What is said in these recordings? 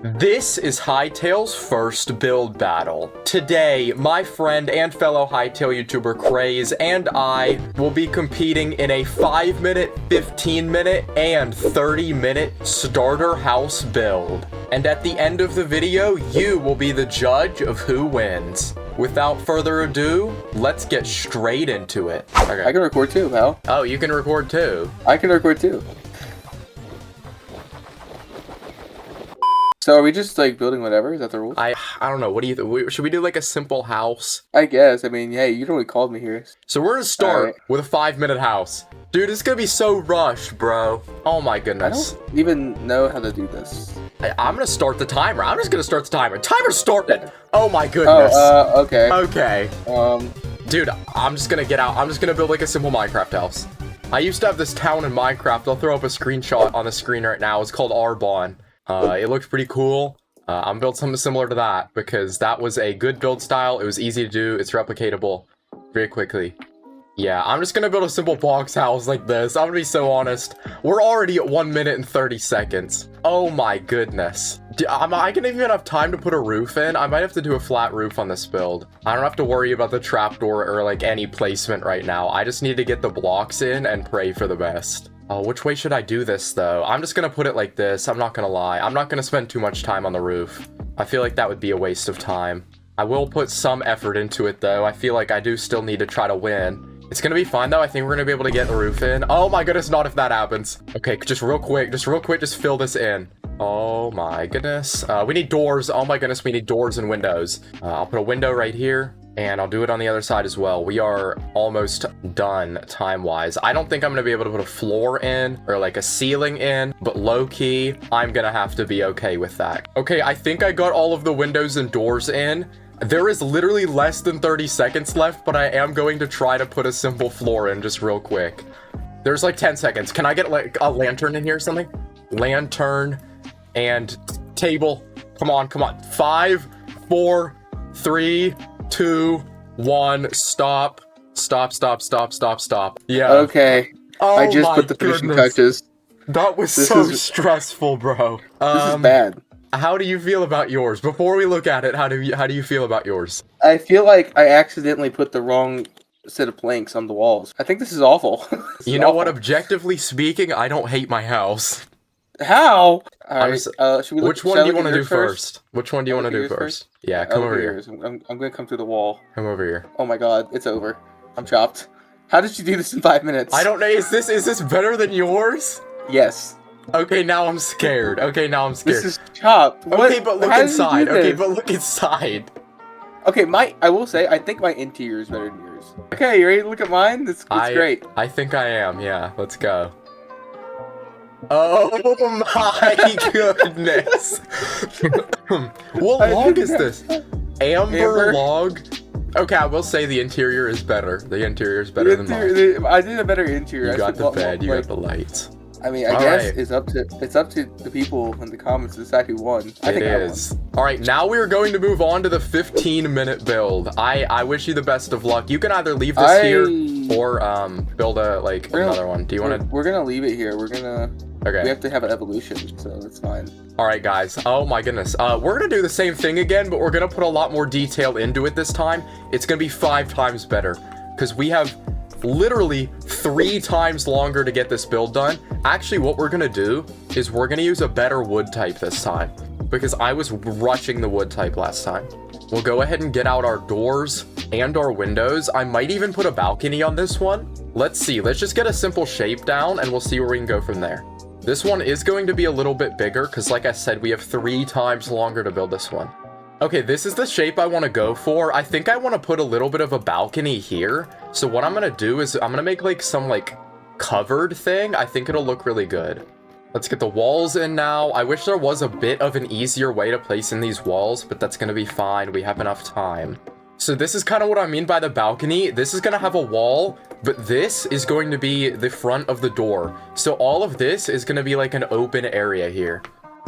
This is Hytale's first build battle. Today, my friend and fellow Hytale YouTuber Craze and I will be competing in a 5-minute, 15-minute, and 30-minute starter house build. And at the end of the video, you will be the judge of who wins. Without further ado, let's get straight into it. Okay. I can record too, pal. Oh, you can record too? I can record too. So are we just like building whatever? Is that the rules? I don't know. What do you think? Should we do like a simple house? I guess. I mean, hey, you really called me here. So we're gonna start with a 5-minute house. Dude, it's gonna be so rushed, bro. Oh my goodness. I don't even know how to do this. I'm gonna start the timer. I'm just gonna start the timer. Timer started. Oh my goodness. Oh, okay. Okay. Dude, I'm just gonna get out. I'm just gonna build like a simple Minecraft house. I used to have this town in Minecraft. I'll throw up a screenshot on the screen right now. It's called Arbonne. It looks pretty cool. I'm built something similar to that because that was a good build style. It was easy to do. It's replicatable very quickly. Yeah, I'm just gonna build a simple box house like this. I'm gonna be so honest. We're already at 1 minute and 30 seconds. Oh my goodness. Am I gonna even have time to put a roof in? I might have to do a flat roof on this build. I don't have to worry about the trapdoor or like any placement right now. I just need to get the blocks in and pray for the best. Oh, which way should I do this, though? I'm just gonna put it like this. I'm not gonna lie. I'm not gonna spend too much time on the roof. I feel like that would be a waste of time. I will put some effort into it, though. I feel like I do still need to try to win. It's gonna be fine, though. I think we're gonna be able to get the roof in. Oh my goodness, not if that happens. Okay, just real quick, just fill this in. Oh my goodness. We need doors. Oh my goodness, we need doors and windows. I'll put a window right here. And I'll do it on the other side as well. We are almost done time-wise. I don't think I'm gonna be able to put a floor in or like a ceiling in, but low-key, I'm gonna have to be okay with that. Okay, I think I got all of the windows and doors in. There is literally less than 30 seconds left, but I am going to try to put a simple floor in just real quick. There's like 10 seconds. Can I get like a lantern in here or something? Lantern and table. Come on, come on. 5, 4, 3, 2, 1, stop. Stop. Yeah. okay. Oh, I just put the finishing touches. That was so stressful, bro. This is bad. How do you feel about yours? Before we look at it, how do you feel about yours? I feel like I accidentally put the wrong set of planks on the walls. I think this is awful. You know what? Objectively speaking, I don't hate my house. How? Alright, which one do you want to do first? Which one do you want to do first? Yeah, come over here. I'm gonna come through the wall. Come over here. Oh my god, it's over. I'm chopped. How did you do this in 5 minutes? I don't know. Is this better than yours? Yes. Okay, now I'm scared. This is chopped. Okay, but look inside. Okay, I will say, I think my interior is better than yours. Okay, you ready to look at mine? It's great. I think I am, yeah. Let's go. Oh my goodness. What log is this? Amber log? Okay, I will say the interior is better. The interior is better than mine. I did a better interior. You got the bed, you got the lights. I mean, I guess it's up to the people in the comments to decide who won. I think I won. All right, now we are going to move on to the 15-minute build. I wish you the best of luck. You can either leave this here or build another one. Do you want to? We're gonna leave it here. Okay. We have to have an evolution, so it's fine. All right, guys. Oh my goodness. We're gonna do the same thing again, but we're gonna put a lot more detail into it this time. It's gonna be 5 times better because we have literally 3 times longer to get this build done. Actually, what we're gonna do is we're gonna use a better wood type this time because I was rushing the wood type last time. We'll go ahead and get out our doors and our windows. I might even put a balcony on this one. Let's see. Let's just get a simple shape down and we'll see where we can go from there. This one is going to be a little bit bigger because, like I said, we have 3 times longer to build this one. Okay, this is the shape I want to go for. I think I want to put a little bit of a balcony here. So what I'm going to do is I'm going to make like some covered thing. I think it'll look really good. Let's get the walls in now. I wish there was a bit of an easier way to place in these walls, but that's going to be fine. We have enough time. So this is kind of what I mean by the balcony. This is going to have a wall, but this is going to be the front of the door. So all of this is going to be like an open area here.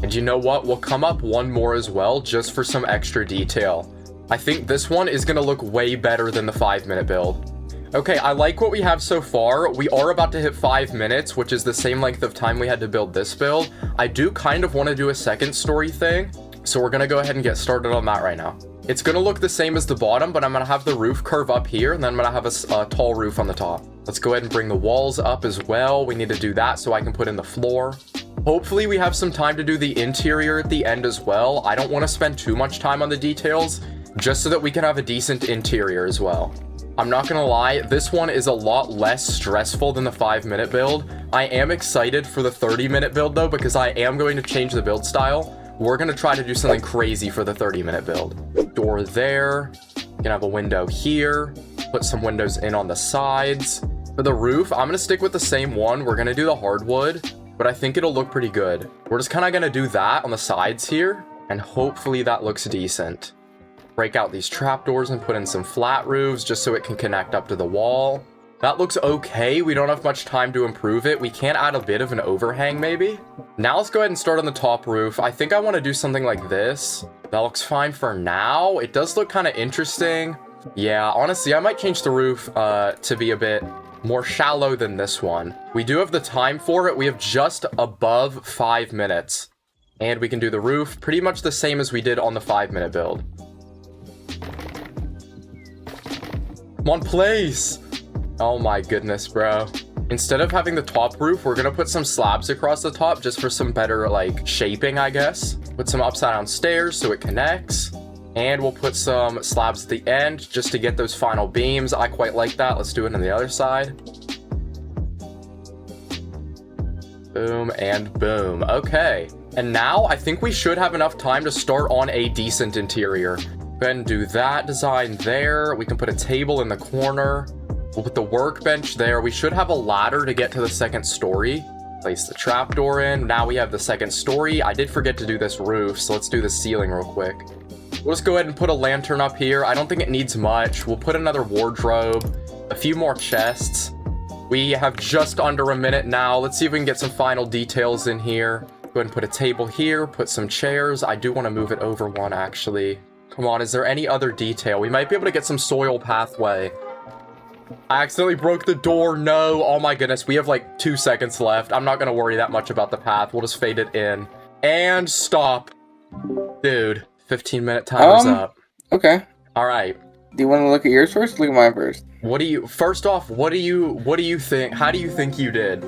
And you know what? We'll come up one more as well, just for some extra detail. I think this one is going to look way better than the 5-minute build. Okay, I like what we have so far. We are about to hit 5 minutes, which is the same length of time we had to build this build. I do kind of want to do a second story thing, so we're going to go ahead and get started on that right now. It's going to look the same as the bottom, but I'm going to have the roof curve up here, and then I'm going to have a tall roof on the top. Let's go ahead and bring the walls up as well. We need to do that so I can put in the floor. Hopefully we have some time to do the interior at the end as well. I don't want to spend too much time on the details, just so that we can have a decent interior as well. I'm not gonna lie, this one is a lot less stressful than the 5-minute build. I am excited for the 30-minute build though, because I am going to change the build style. We're gonna try to do something crazy for the 30-minute build. Door there, you can have a window here, put some windows in on the sides. For the roof, I'm gonna stick with the same one. We're gonna do the hardwood, but I think it'll look pretty good. We're just kinda gonna do that on the sides here, and hopefully that looks decent. Break out these trapdoors and put in some flat roofs just so it can connect up to the wall. That looks okay. We don't have much time to improve it. We can add a bit of an overhang maybe. Now let's go ahead and start on the top roof. I think I want to do something like this. That looks fine for now. It does look kind of interesting. Yeah, honestly, I might change the roof to be a bit more shallow than this one. We do have the time for it. We have just above 5 minutes. And we can do the roof pretty much the same as we did on the 5-minute build. Come on, place. Oh my goodness, bro. Instead of having the top roof, we're gonna put some slabs across the top just for some better like shaping, I guess. Put some upside down stairs so it connects. And we'll put some slabs at the end just to get those final beams. I quite like that. Let's do it on the other side. Boom and boom. Okay. And now I think we should have enough time to start on a decent interior. Go ahead and do that design there. We can put a table in the corner. We'll put the workbench there. We should have a ladder to get to the second story. Place the trapdoor in. Now we have the second story. I did forget to do this roof, so let's do the ceiling real quick. We'll just go ahead and put a lantern up here. I don't think it needs much. We'll put another wardrobe, a few more chests. We have just under a minute now. Let's see if we can get some final details in here. Go ahead and put a table here, put some chairs. I do want to move it over one, actually. Come on, is there any other detail? We might be able to get some soil pathway. I accidentally broke the door. No. Oh my goodness. We have like 2 seconds left. I'm not going to worry that much about the path. We'll just fade it in. And stop. Dude, 15-minute timer's up. Okay. All right. Do you want to look at yours first? Look at mine first. First off, what do you think? How do you think you did?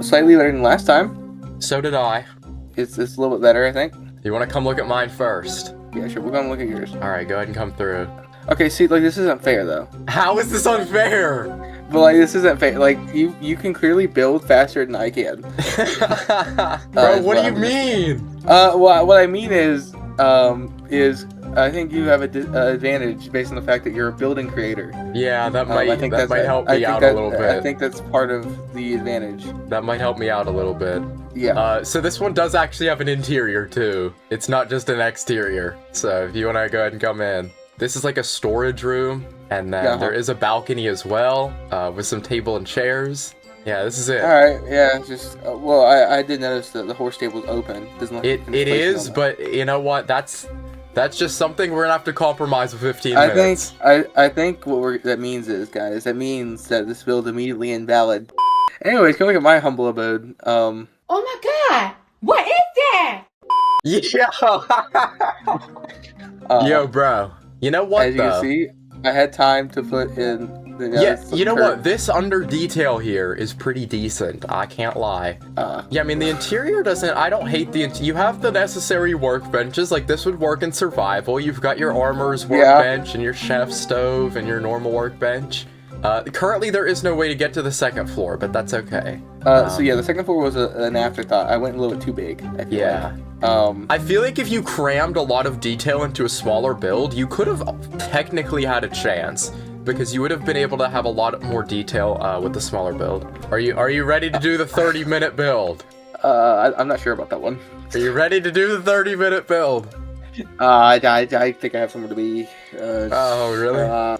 Slightly better than last time. So did I. It's a little bit better, I think. You want to come look at mine first? Yeah, sure. We're gonna look at yours. All right, go ahead and come through. Okay, see, like, this isn't fair, though. How is this unfair? But, like, this isn't fair. Like, you can clearly build faster than I can. Bro, what do you mean? Well, what I mean is I think you have an advantage based on the fact that you're a building creator. Yeah, that might help me out a little bit. I think that's part of the advantage. That might help me out a little bit. Yeah. So this one does actually have an interior too. It's not just an exterior. So if you want to go ahead and come in. This is like a storage room. And then there is a balcony as well, with some table and chairs. Yeah, this is it. Alright, yeah, just, well, I did notice that the horse stable's open. It is, but you know what? That's just something we're gonna have to compromise with 15 minutes. I think what that means is, guys, that means that this build immediately invalid. Anyways, come look at my humble abode. Oh my god! What is that? Yeah. Yo, bro. You know what, as you can see, I had time to put in the... you know what? This under detail here is pretty decent. I can't lie. Yeah, I mean, the interior doesn't... I don't hate the... You have the necessary workbenches. Like, this would work in survival. You've got your armor's workbench and your chef's stove and your normal workbench. Currently, there is no way to get to the second floor, but that's okay. So yeah, the second floor was an afterthought. I went a little bit too big. I feel like if you crammed a lot of detail into a smaller build, you could have technically had a chance, because you would have been able to have a lot more detail with the smaller build. Are you ready to do the 30-minute build? I'm not sure about that one. Are you ready to do the 30-minute build? I think I have somewhere to be. Oh, really?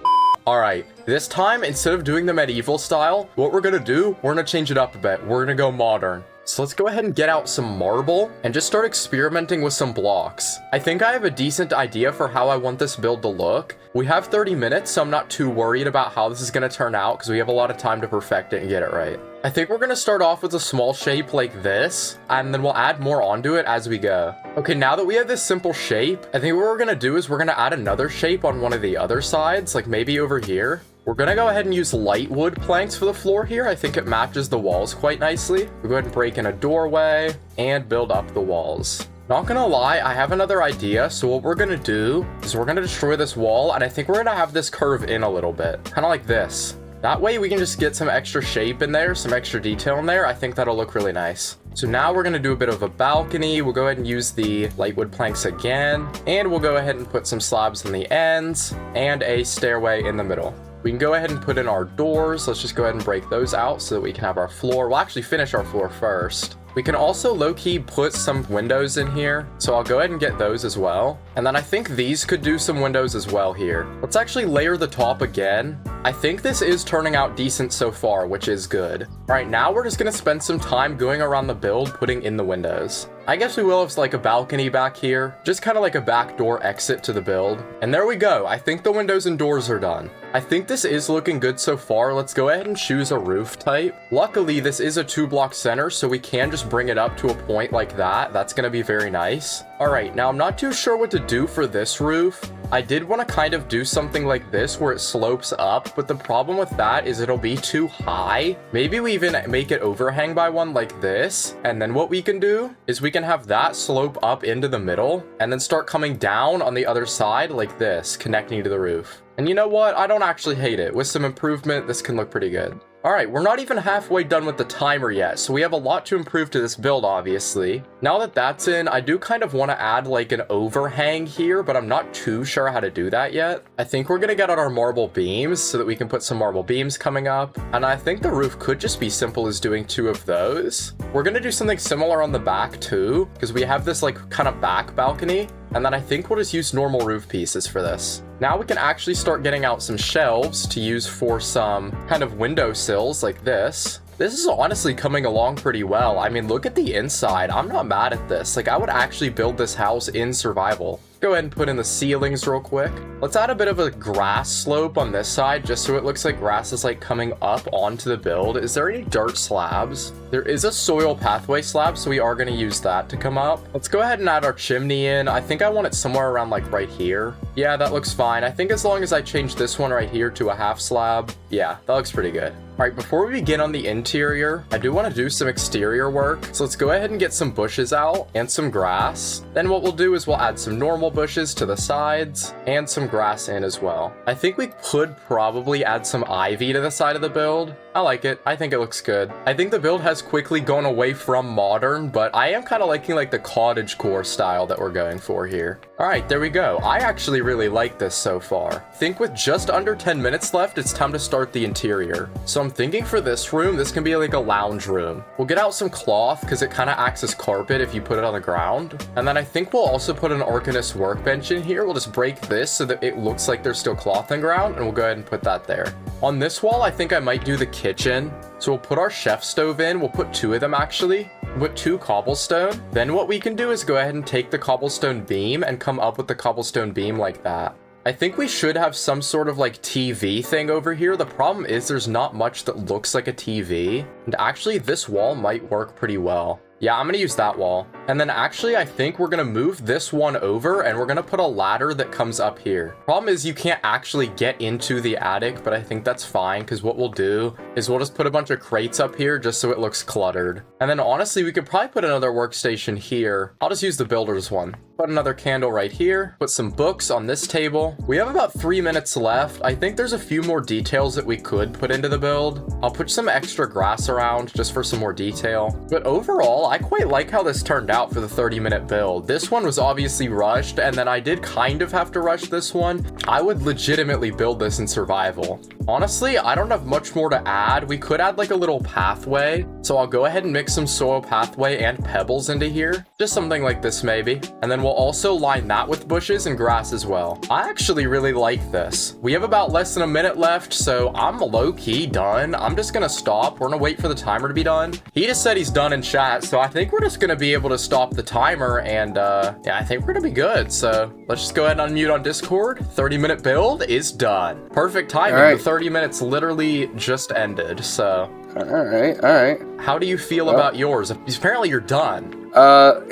Alright, this time, instead of doing the medieval style, what we're gonna do, we're gonna change it up a bit. We're gonna go modern. So let's go ahead and get out some marble and just start experimenting with some blocks. I think I have a decent idea for how I want this build to look. We have 30 minutes, so I'm not too worried about how this is going to turn out because we have a lot of time to perfect it and get it right. I think we're going to start off with a small shape like this, and then we'll add more onto it as we go. Okay, now that we have this simple shape, I think what we're going to do is we're going to add another shape on one of the other sides, like maybe over here. We're going to go ahead and use light wood planks for the floor here. I think it matches the walls quite nicely. We'll go ahead and break in a doorway and build up the walls. Not gonna lie, I have another idea. So what we're gonna do is we're gonna destroy this wall, and I think we're gonna have this curve in a little bit, kind of like this. That way we can just get some extra shape in there, some extra detail in there. I think that'll look really nice. So now we're gonna do a bit of a balcony. We'll go ahead and use the light wood planks again, and we'll go ahead and put some slabs on the ends and a stairway in the middle. We can go ahead and put in our doors. Let's just go ahead and break those out so that we can have our floor. We'll actually finish our floor first. We can also low-key put some windows in here, so I'll go ahead and get those as well. And then I think these could do some windows as well here. Let's actually layer the top again. I think this is turning out decent so far, which is good. All right, now we're just gonna spend some time going around the build, putting in the windows. I guess we will have like a balcony back here, just kind of like a back door exit to the build. And there we go. I think the windows and doors are done. I think this is looking good so far. Let's go ahead and choose a roof type. Luckily, this is a 2-block center, so we can just bring it up to a point like that. That's gonna be very nice. All right, now I'm not too sure what to do for this roof. I did want to kind of do something like this where it slopes up, but the problem with that is it'll be too high. Maybe we even make it overhang by one like this. And then what we can do is we can have that slope up into the middle and then start coming down on the other side like this, connecting to the roof. And you know what? I don't actually hate it. With some improvement, this can look pretty good. All right, we're not even halfway done with the timer yet, so we have a lot to improve to this build, obviously. Now that that's in, I do kind of want to add like an overhang here, but I'm not too sure how to do that yet. I think we're going to get out our marble beams so that we can put some marble beams coming up. And I think the roof could just be simple as doing 2 of those. We're going to do something similar on the back too, because we have this like kind of back balcony. And then I think we'll just use normal roof pieces for this. Now we can actually start getting out some shelves to use for some kind of window sills like this. This is honestly coming along pretty well. I mean, look at the inside. I'm not mad at this. Like, I would actually build this house in survival. Go ahead and put in the ceilings real quick. Let's add a bit of a grass slope on this side just so it looks like grass is like coming up onto the build. Is there any dirt slabs? There is a soil pathway slab, so we are going to use that to come up. Let's go ahead and add our chimney in. I think I want it somewhere around like right here. Yeah, that looks fine. I think as long as I change this one right here to a half slab, yeah, that looks pretty good. All right, before we begin on the interior, I do want to do some exterior work. So let's go ahead and get some bushes out and some grass. Then what we'll do is we'll add some normal bushes to the sides and some grass in as well. I think we could probably add some ivy to the side of the build. I like it. I think it looks good. I think the build has quickly gone away from modern, but I am kind of liking like the cottagecore style that we're going for here. All right, there we go. I actually really like this so far. I think with just under 10 minutes left, it's time to start the interior. So I'm thinking for this room, this can be like a lounge room. We'll get out some cloth because it kind of acts as carpet if you put it on the ground. And then I think we'll also put an Arcanist workbench in here. We'll just break this so that it looks like there's still cloth on the ground, and we'll go ahead and put that there. On this wall, I think I might do the kitchen. So we'll put our chef stove in. We'll put 2 of them actually. We'll put 2 cobblestone. Then what we can do is go ahead and take the cobblestone beam and come up with the cobblestone beam like that. I think we should have some sort of like TV thing over here. The problem is there's not much that looks like a TV. And actually this wall might work pretty well. Yeah, I'm gonna use that wall. And then actually, I think we're gonna move this one over and we're gonna put a ladder that comes up here. Problem is you can't actually get into the attic, but I think that's fine because what we'll do is we'll just put a bunch of crates up here just so it looks cluttered. And then honestly, we could probably put another workstation here. I'll just use the builder's one. Put another candle right here. Put some books on this table. We have about 3 minutes left. I think there's a few more details that we could put into the build. I'll put some extra grass around just for some more detail. But overall, I quite like how this turned out for the 30-minute build. This one was obviously rushed, and then I did kind of have to rush this one I would legitimately build this in survival. Honestly, I don't have much more to add. We could add like a little pathway. So I'll go ahead and mix some soil pathway and pebbles into here. Just something like this maybe. And then we'll also line that with bushes and grass as well. I actually really like this. We have about less than a minute left, so I'm low-key done. I'm just gonna stop. We're gonna wait for the timer to be done. He just said he's done in chat, so I think we're just gonna be able to stop the timer and yeah, I think we're gonna be good. So let's just go ahead and unmute on Discord. 30-minute build is done. Perfect timing. All right. The 30 minutes literally just ended, so. All right. How do you feel about yours? Apparently you're done.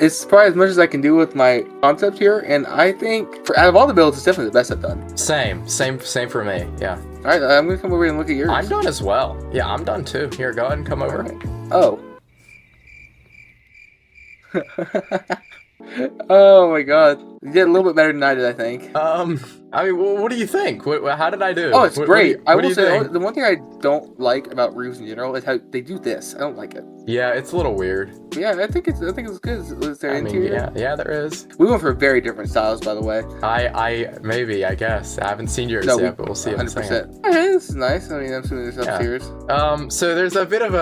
It's probably as much as I can do with my concept here, and I think out of all the builds, it's definitely the best I've done. Same for me, yeah. All right, I'm gonna come over and look at yours. I'm done as well. Yeah, I'm done too. Here, go ahead and come over. Right. Oh. Oh my god. You did a little bit better than I did, I think. I mean, what do you think? How did I do? Oh, it's great. I what do will you say, think? the one thing I don't like about roofs in general is how they do this. I don't like it. Yeah, it's a little weird. But yeah, I think it's good. Is there I mean, interior? yeah, there is. We went for very different styles, by the way. I guess. I haven't seen yours No, yet, but we'll see in a second. 100%. Okay, this is nice. I mean, I'm assuming there's upstairs. So there's a bit of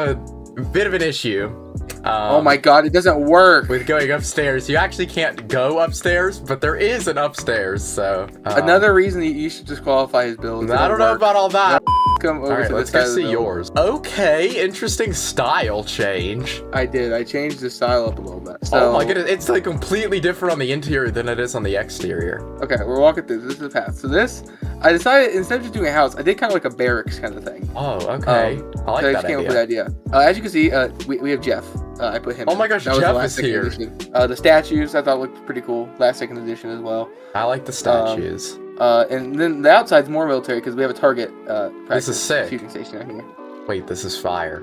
an issue. Oh my god, it doesn't work. With going upstairs. You actually can't go upstairs, but there is an upstairs, so. Another reason you should disqualify his build. I don't know about all that. Come over Alright, to let's the go side of the see build. yours. Okay, interesting style change. I did. I changed the style up a little bit. So, Oh my goodness, it's like completely different on the interior than it is on the exterior. Okay, we're walking through. This is the path. So this, I decided instead of just doing a house, I did kind of like a barracks kind of thing. Oh, okay. I like so I that just came up with the idea. idea. As you can see, we have Jeff. I put him. Oh in. my gosh, That was the Jeff last is second here. edition. The statues I thought looked pretty cool. Last second edition as well. I like the statues. And then the outside's more military because we have a target This is sick. shooting station out here. Wait, this is fire.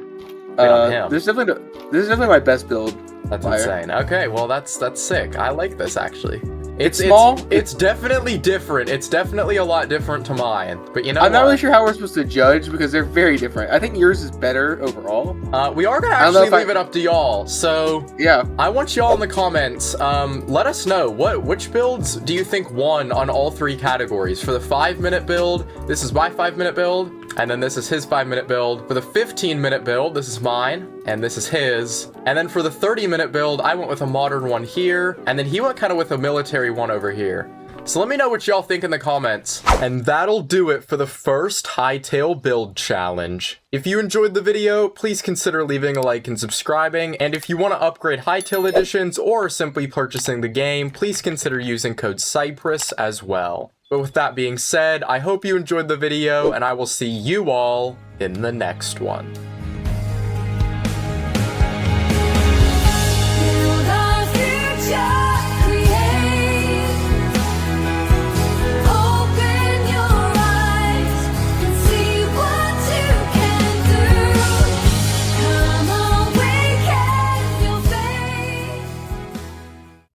Wait, on him. This is definitely my best build. That's fire. insane. Okay, well that's sick. I like this actually. It's small. It's definitely different. It's definitely a lot different to mine. But you know I'm not what? really sure how we're supposed to judge because they're very different. I think yours is better overall. We are gonna don't know actually if leave it up to y'all. So Yeah. I want y'all in the comments. Let us know which builds do you think won on all three categories. For the 5-minute build, this is my 5-minute build, and then this is his 5-minute build. For the 15-minute build, this is mine, and this is his. And then for the 30-minute build, I went with a modern one here, and then he went kind of with a military one over here. So let me know what y'all think in the comments. And that'll do it for the first Hytale build challenge. If you enjoyed the video, please consider leaving a like and subscribing. And if you want to upgrade Hytale editions or simply purchasing the game, please consider using code Cypress as well. But with that being said, I hope you enjoyed the video, and I will see you all in the next one. Build our future.